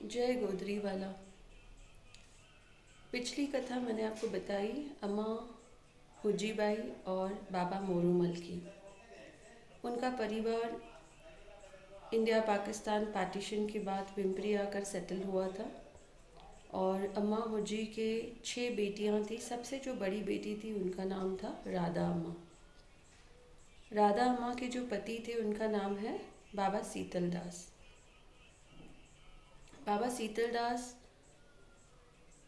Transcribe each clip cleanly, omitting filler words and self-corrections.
जय गोदरी वाला। पिछली कथा मैंने आपको बताई अम्मा हुज्जीबाई और बाबा मोरूमल की। उनका परिवार इंडिया पाकिस्तान पार्टीशन के बाद पिंपरी आकर सेटल हुआ था और अम्मा हुज्जी के 6 बेटियां थी। सबसे जो बड़ी बेटी थी उनका नाम था राधा अम्मा। राधा अम्मा के जो पति थे उनका नाम है बाबा सीतल दास। बाबा सीतल दास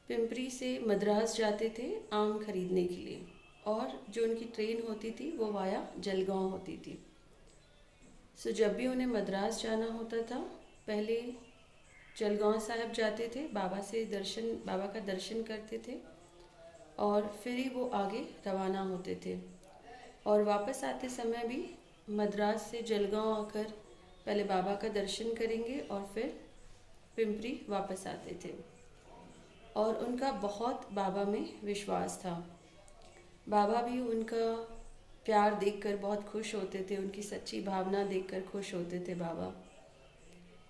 पिंपरी से मद्रास जाते थे आम खरीदने के लिए और जो उनकी ट्रेन होती थी वो वाया जलगांव होती थी। सो जब भी उन्हें मद्रास जाना होता था पहले जलगांव साहब जाते थे, बाबा का दर्शन करते थे और फिर ही वो आगे रवाना होते थे। और वापस आते समय भी मद्रास से जलगांव आकर पहले बाबा का दर्शन करेंगे और फिर पिंपरी वापस आते थे। और उनका बहुत बाबा में विश्वास था। बाबा भी उनका प्यार देखकर बहुत खुश होते थे, उनकी सच्ची भावना देखकर खुश होते थे बाबा।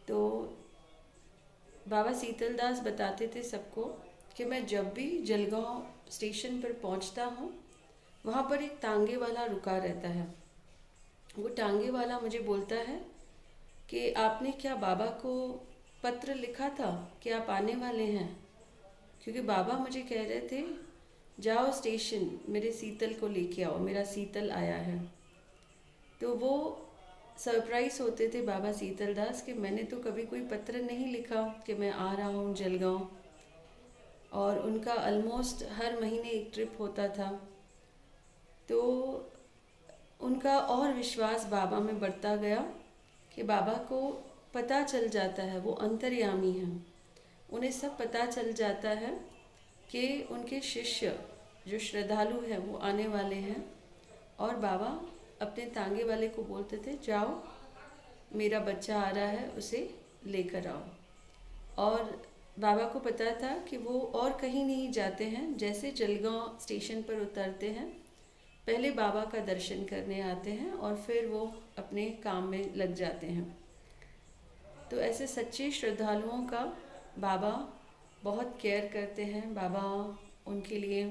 तो बाबा सीतल दास बताते थे सबको कि मैं जब भी जलगांव स्टेशन पर पहुंचता हूं वहां पर एक टांगे वाला रुका रहता है। वो टांगे वाला मुझे बोलता है कि आपने क्या बाबा को पत्र लिखा था कि आप आने वाले हैं, क्योंकि बाबा मुझे कह रहे थे जाओ स्टेशन मेरे सीतल को लेके आओ, मेरा सीतल आया है। तो वो सरप्राइज होते थे बाबा सीतल दास कि मैंने तो कभी कोई पत्र नहीं लिखा कि मैं आ रहा हूँ जलगांव। और उनका ऑलमोस्ट हर महीने एक ट्रिप होता था। तो उनका और विश्वास बाबा में बढ़ता गया कि बाबा को पता चल जाता है, वो अंतर्यामी हैं, उन्हें सब पता चल जाता है कि उनके शिष्य जो श्रद्धालु हैं वो आने वाले हैं। और बाबा अपने तांगे वाले को बोलते थे जाओ मेरा बच्चा आ रहा है, उसे लेकर आओ। और बाबा को पता था कि वो और कहीं नहीं जाते हैं, जैसे जलगांव स्टेशन पर उतरते हैं पहले बाबा का दर्शन करने आते हैं और फिर वो अपने काम में लग जाते हैं। तो ऐसे सच्चे श्रद्धालुओं का बाबा बहुत केयर करते हैं। बाबा उनके लिए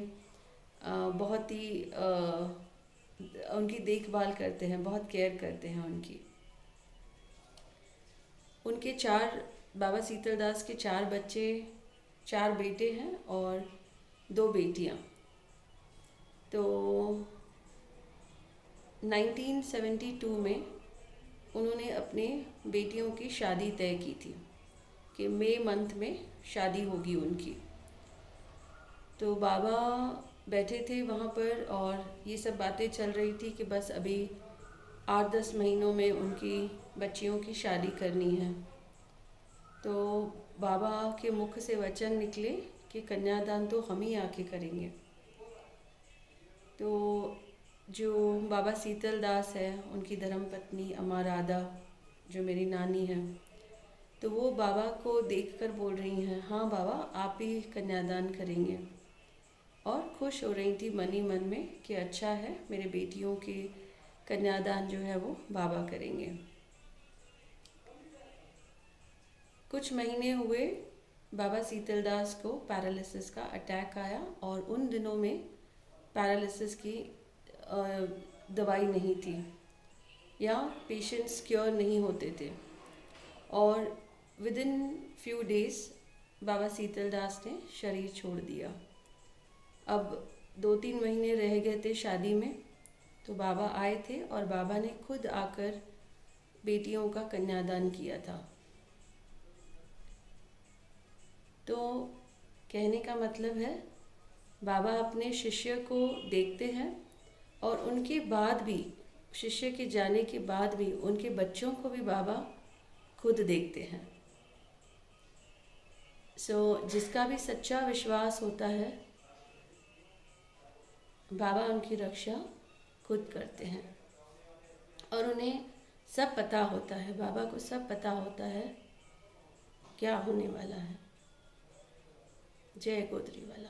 बहुत ही उनकी देखभाल करते हैं, बहुत केयर करते हैं उनकी। उनके बाबा सीतल दास के 4 बच्चे, 4 बेटे हैं और 2 बेटियां। तो 1972 में उन्होंने अपने बेटियों की शादी तय की थी कि मई मंथ में शादी होगी उनकी। तो बाबा बैठे थे वहाँ पर और ये सब बातें चल रही थी कि बस अभी 8-10 महीनों में उनकी बच्चियों की शादी करनी है। तो बाबा के मुख से वचन निकले कि कन्यादान तो हम ही आके करेंगे। तो जो बाबा सीतल दास है उनकी धर्मपत्नी अम्मा राधा जो मेरी नानी है, तो वो बाबा को देखकर बोल रही हैं हाँ बाबा आप ही कन्यादान करेंगे। और खुश हो रही थी मन ही मन में कि अच्छा है मेरे बेटियों के कन्यादान जो है वो बाबा करेंगे। कुछ महीने हुए बाबा सीतल दास को पैरालिसिस का अटैक आया और उन दिनों में पैरालिसिस की दवाई नहीं थी या पेशेंट्स क्योर नहीं होते थे। और विद इन फ्यू डेज बाबा सीतल दास ने शरीर छोड़ दिया। अब 2-3 महीने रह गए थे शादी में, तो बाबा आए थे और बाबा ने खुद आकर बेटियों का कन्यादान किया था। तो कहने का मतलब है बाबा अपने शिष्य को देखते हैं और उनके बाद भी, शिष्य के जाने के बाद भी उनके बच्चों को भी बाबा खुद देखते हैं। जिसका भी सच्चा विश्वास होता है बाबा उनकी रक्षा खुद करते हैं और उन्हें सब पता होता है, बाबा को सब पता होता है क्या होने वाला है। जय गोदरी वाला।